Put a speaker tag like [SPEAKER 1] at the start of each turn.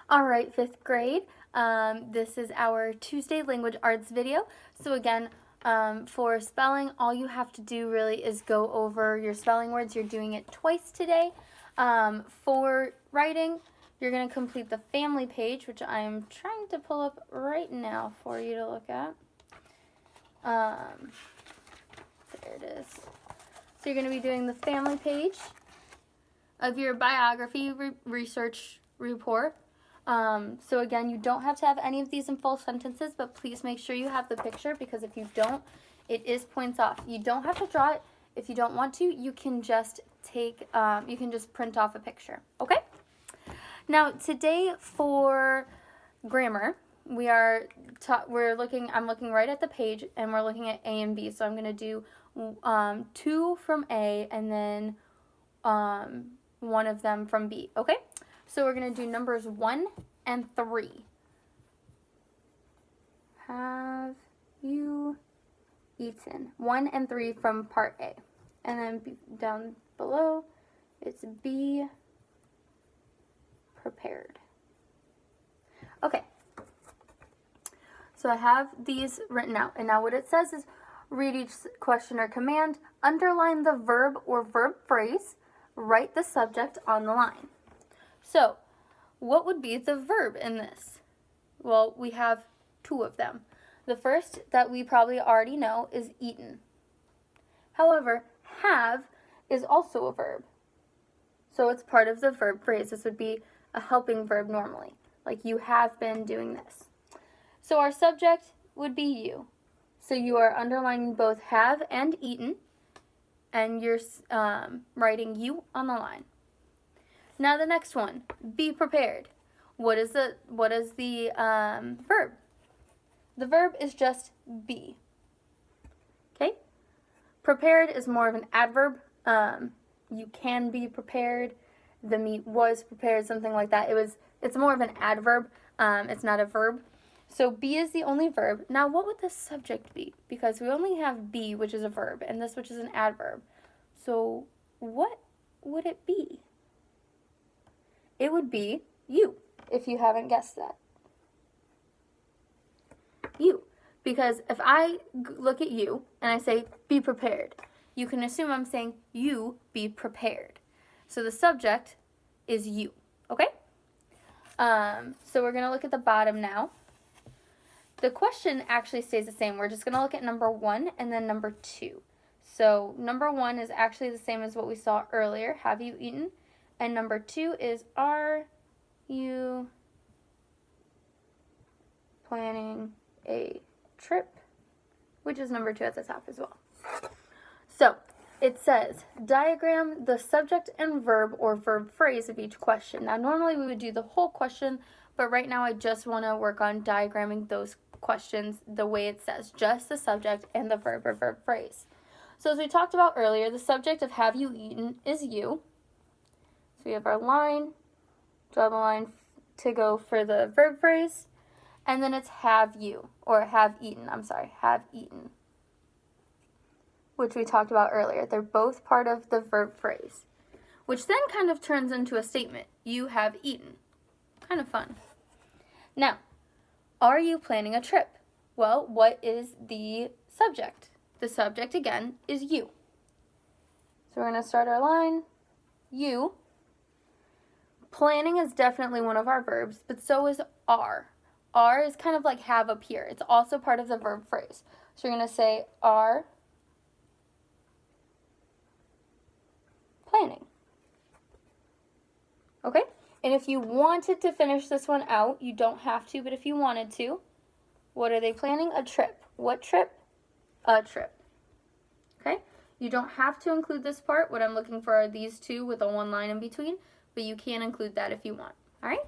[SPEAKER 1] All right, fifth grade. This is our Tuesday language arts video. So again, for spelling, all you have to do really is go over your spelling words. You're doing it twice today. For writing, you're going to complete the family page, which I'm trying to pull up right now for you to look at. There it is. So you're going to be doing the family page of your biography research report. So again, you don't have to have any of these in full sentences, but please make sure you have the picture, because if you don't, it is points off. You don't have to draw it. If you don't want to, you can just print off a picture. Okay? Now today for grammar, I'm looking right at the page, and we're looking at A and B. So I'm going to do 2 from A and then one of them from B. Okay? So we're going to do numbers 1 and 3. Have you eaten? 1 and 3 from part A. And then down below, it's be prepared. Okay. So I have these written out. And now what it says is, read each question or command, underline the verb or verb phrase, write the subject on the line. So, what would be the verb in this? Well, we have 2 of them. The first that we probably already know is eaten. However, have is also a verb. So it's part of the verb phrase. This would be a helping verb normally, like you have been doing this. So our subject would be you. So you are underlining both have and eaten, and you're writing you on the line. Now the next one, be prepared. What is the verb? The verb is just be. Okay? Prepared is more of an adverb. You can be prepared. The meat was prepared, something like that. It's more of an adverb. It's not a verb. So be is the only verb. Now what would the subject be? Because we only have be, which is a verb, and this, which is an adverb. So what would it be? It would be you, if you haven't guessed that. You. Because if I look at you and I say, be prepared, you can assume I'm saying, you be prepared. So the subject is you, okay? So we're going to look at the bottom now. The question actually stays the same. We're just going to look at number 1 and then number 2. So number 1 is actually the same as what we saw earlier, have you eaten? And number 2 is, are you planning a trip? Which is number 2 at the top as well. So it says, diagram the subject and verb or verb phrase of each question. Now normally we would do the whole question, but right now I just want to work on diagramming those questions the way it says, just the subject and the verb or verb phrase. So as we talked about earlier, the subject of have you eaten is you. We have our line, draw the line to go for the verb phrase, and then it's have you, or have eaten, have eaten, which we talked about earlier. They're both part of the verb phrase, which then kind of turns into a statement. You have eaten. Kind of fun. Now, are you planning a trip? Well, what is the subject? The subject, again, is you. So we're going to start our line, you. Planning is definitely one of our verbs, but so is are. Are is kind of like have up here. It's also part of the verb phrase. So you're going to say are planning. Okay? And if you wanted to finish this one out, you don't have to, but if you wanted to, what are they planning? A trip. What trip? A trip. Okay? You don't have to include this part. What I'm looking for are these 2 with a 1 line in between, but you can include that if you want. All right?